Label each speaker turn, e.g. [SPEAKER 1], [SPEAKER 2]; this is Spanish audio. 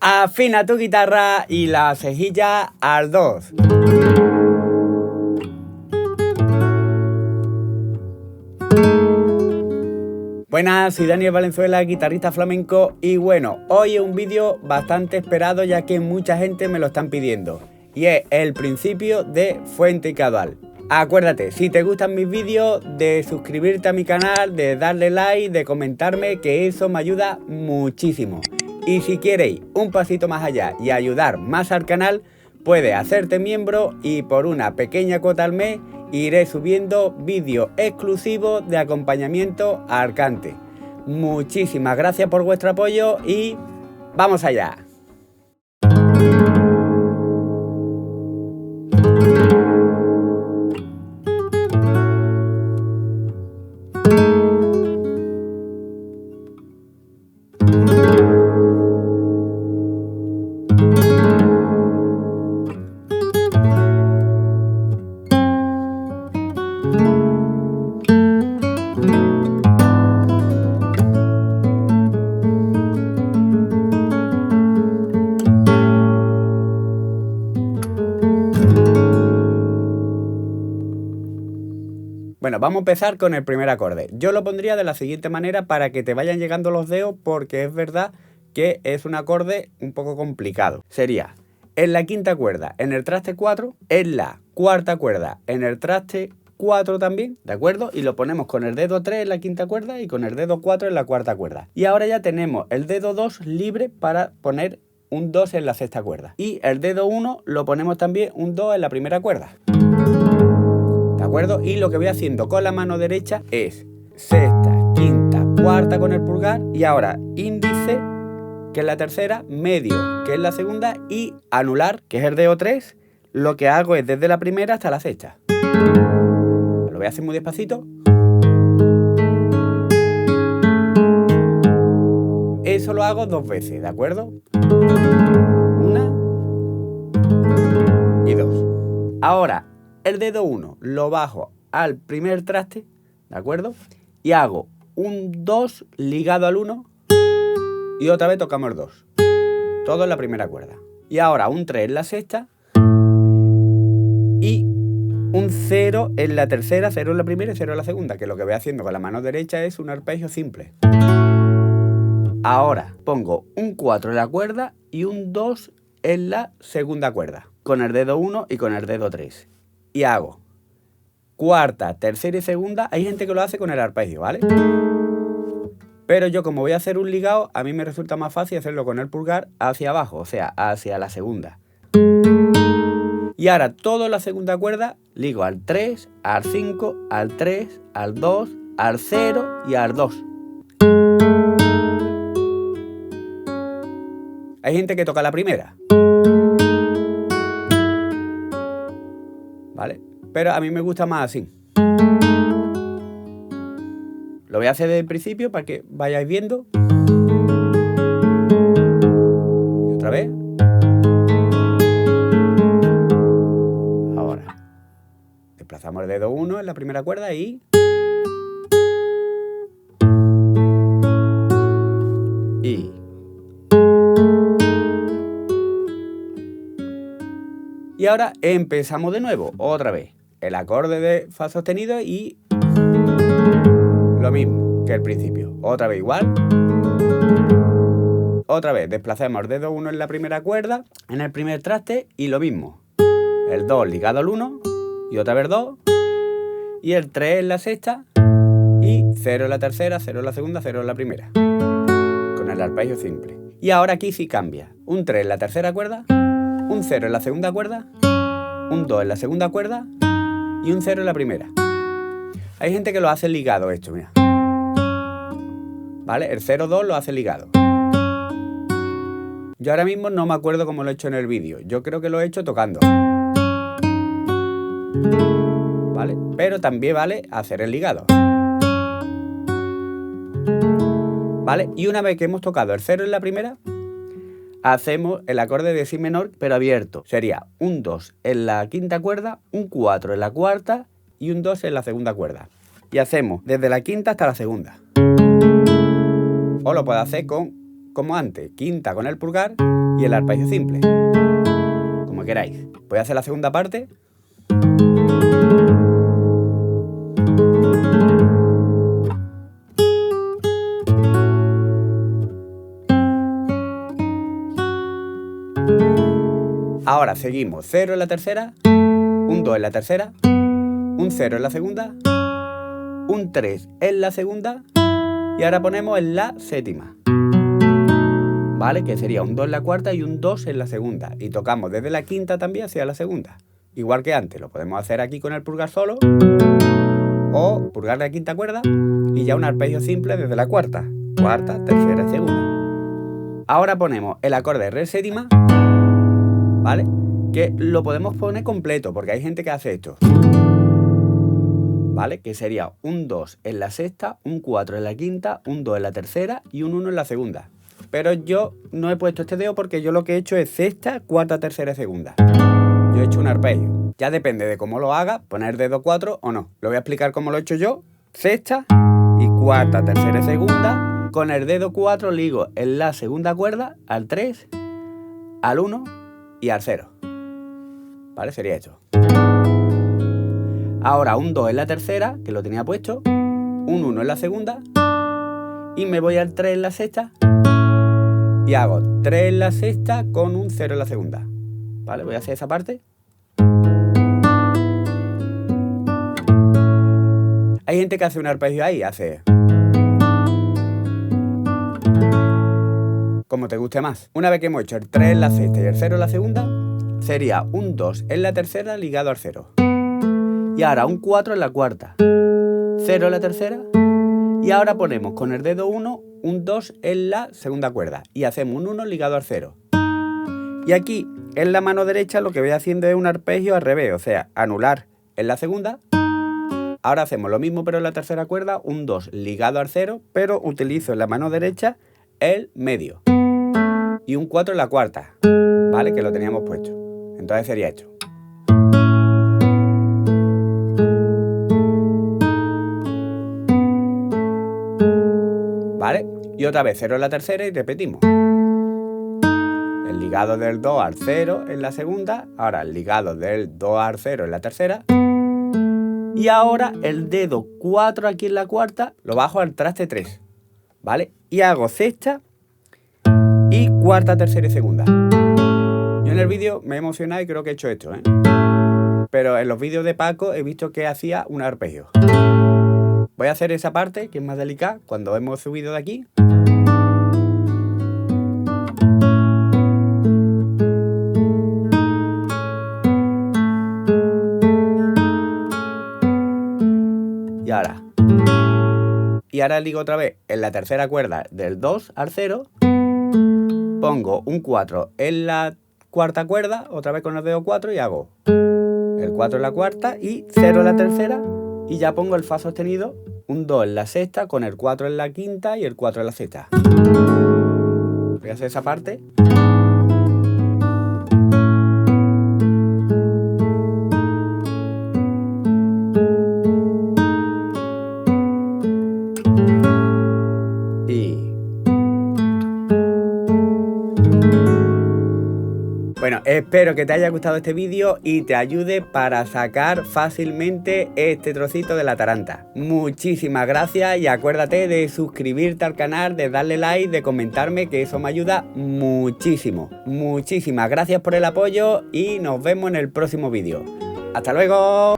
[SPEAKER 1] Afina tu guitarra y la cejilla al 2. Buenas, soy Daniel Valenzuela, guitarrista flamenco, y bueno, hoy es un vídeo bastante esperado ya que mucha gente me lo están pidiendo y es el principio de Fuente y Caudal. Acuérdate, si te gustan mis vídeos, de suscribirte a mi canal, de darle like, de comentarme, que eso me ayuda muchísimo. Y si quieres un pasito más allá y ayudar más al canal, puedes hacerte miembro y por una pequeña cuota al mes iré subiendo vídeos exclusivos de acompañamiento al cante. Muchísimas gracias por vuestro apoyo y ¡vamos allá! Bueno, vamos a empezar con el primer acorde. Yo lo pondría de la siguiente manera para que te vayan llegando los dedos, porque es verdad que es un acorde un poco complicado. Sería en la quinta cuerda en el traste 4, en la cuarta cuerda en el traste 4 también, ¿de acuerdo? Y lo ponemos con el dedo 3 en la quinta cuerda y con el dedo 4 en la cuarta cuerda. Y ahora ya tenemos el dedo 2 libre para poner un 2 en la sexta cuerda. Y el dedo 1 lo ponemos también un 2 en la primera cuerda. ¿De acuerdo? Y lo que voy haciendo con la mano derecha es sexta, quinta, cuarta con el pulgar y ahora índice, que es la tercera, medio, que es la segunda, y anular, que es el dedo 3, lo que hago es desde la primera hasta la sexta. Lo voy a hacer muy despacito. Eso lo hago 2 veces, ¿de acuerdo? 1 y 2. Ahora, el dedo 1 lo bajo al primer traste, ¿de acuerdo? Y hago un 2 ligado al 1 y otra vez tocamos el 2. Todo en la primera cuerda. Y ahora un 3 en la sexta y un 0 en la tercera, 0 en la primera y 0 en la segunda, que lo que voy haciendo con la mano derecha es un arpegio simple. Ahora pongo un 4 en la cuerda y un 2 en la segunda cuerda, con el dedo 1 y con el dedo 3. Y hago cuarta, tercera y segunda. Hay gente que lo hace con el arpegio, ¿vale? Pero yo, como voy a hacer un ligado, a mí me resulta más fácil hacerlo con el pulgar hacia abajo, o sea, hacia la segunda. Y ahora toda la segunda cuerda ligo al 3, al 5, al 3, al 2, al 0 y al 2. Hay gente que toca la primera, ¿vale? Pero a mí me gusta más así. Lo voy a hacer desde el principio para que vayáis viendo. Y otra vez. Ahora desplazamos el dedo 1 en la primera cuerda y ahora empezamos de nuevo, otra vez. El acorde de fa sostenido y lo mismo que el principio. Otra vez igual. Otra vez desplazamos el dedo 1 en la primera cuerda, en el primer traste, y lo mismo. El 2 ligado al 1 y otra vez 2. Y el 3 en la sexta y 0 en la tercera, 0 en la segunda, 0 en la primera. Con el arpegio simple. Y ahora aquí sí cambia. Un 3 en la tercera cuerda, un 0 en la segunda cuerda, un 2 en la segunda cuerda y un 0 en la primera. Hay gente que lo hace ligado esto, mira. ¿Vale? El 0-2 lo hace ligado. Yo ahora mismo no me acuerdo cómo lo he hecho en el vídeo. Yo creo que lo he hecho tocando. ¿Vale? Pero también vale hacer el ligado. ¿Vale? Y una vez que hemos tocado el 0 en la primera, hacemos el acorde de si menor pero abierto. Sería un 2 en la quinta cuerda, un 4 en la cuarta y un 2 en la segunda cuerda. Y hacemos desde la quinta hasta la segunda. O lo puedes hacer como antes, quinta con el pulgar y el arpegio simple. Como queráis. Voy a hacer la segunda parte. Ahora seguimos 0 en la tercera, un 2 en la tercera, un 0 en la segunda, un 3 en la segunda y ahora ponemos en la séptima. ¿Vale? Que sería un 2 en la cuarta y un 2 en la segunda. Y tocamos desde la quinta también hacia la segunda. Igual que antes, lo podemos hacer aquí con el pulgar solo o pulgar la quinta cuerda y ya un arpegio simple desde la cuarta, tercera y segunda. Ahora ponemos el acorde re séptima, ¿vale? Que lo podemos poner completo porque hay gente que hace esto, ¿vale? Que sería un 2 en la sexta, un 4 en la quinta, un 2 en la tercera y un 1 en la segunda. Pero yo no he puesto este dedo porque yo lo que he hecho es sexta, cuarta, tercera y segunda. Yo he hecho un arpegio. Ya depende de cómo lo haga, poner dedo 4 o no. Lo voy a explicar cómo lo he hecho yo. Sexta y cuarta, tercera y segunda. Con el dedo 4 ligo en la segunda cuerda al 3, al 1 y al 0. ¿Vale? Sería esto. Ahora un 2 en la tercera, que lo tenía puesto. Un 1 en la segunda. Y me voy al 3 en la sexta. Y hago 3 en la sexta con un 0 en la segunda. ¿Vale? Voy a hacer esa parte. Hay gente que hace un arpegio ahí, hace... como te guste más. Una vez que hemos hecho el 3 en la sexta y el 0 en la segunda, sería un 2 en la tercera ligado al 0. Y ahora un 4 en la cuarta, 0 en la tercera. Y ahora ponemos con el dedo 1 un 2 en la segunda cuerda y hacemos un 1 ligado al 0. Y aquí en la mano derecha lo que voy haciendo es un arpegio al revés, o sea, anular en la segunda. Ahora hacemos lo mismo pero en la tercera cuerda, un 2 ligado al 0, pero utilizo en la mano derecha el medio. Y un 4 en la cuarta, ¿vale? Que lo teníamos puesto. Entonces sería esto. ¿Vale? Y otra vez 0 en la tercera y repetimos. El ligado del 2 al 0 en la segunda, ahora el ligado del 2 al 0 en la tercera. Y ahora el dedo 4 aquí en la cuarta lo bajo al traste 3, ¿vale? Y hago sexta y cuarta, tercera y segunda. Yo en el vídeo me he emocionado y creo que he hecho esto, ¿eh? Pero en los vídeos de Paco he visto que hacía un arpegio. Voy a hacer esa parte que es más delicada cuando hemos subido de aquí. Y ahora ligo otra vez en la tercera cuerda del 2 al 0. Pongo un 4 en la cuarta cuerda, otra vez con el dedo 4 y hago el 4 en la cuarta y 0 en la tercera. Y ya pongo el fa sostenido, un 2 en la sexta con el 4 en la quinta y el 4 en la sexta. Voy a hacer esa parte. Bueno, espero que te haya gustado este vídeo y te ayude para sacar fácilmente este trocito de la taranta. Muchísimas gracias y acuérdate de suscribirte al canal, de darle like, de comentarme, que eso me ayuda muchísimo. Muchísimas gracias por el apoyo y nos vemos en el próximo vídeo. ¡Hasta luego!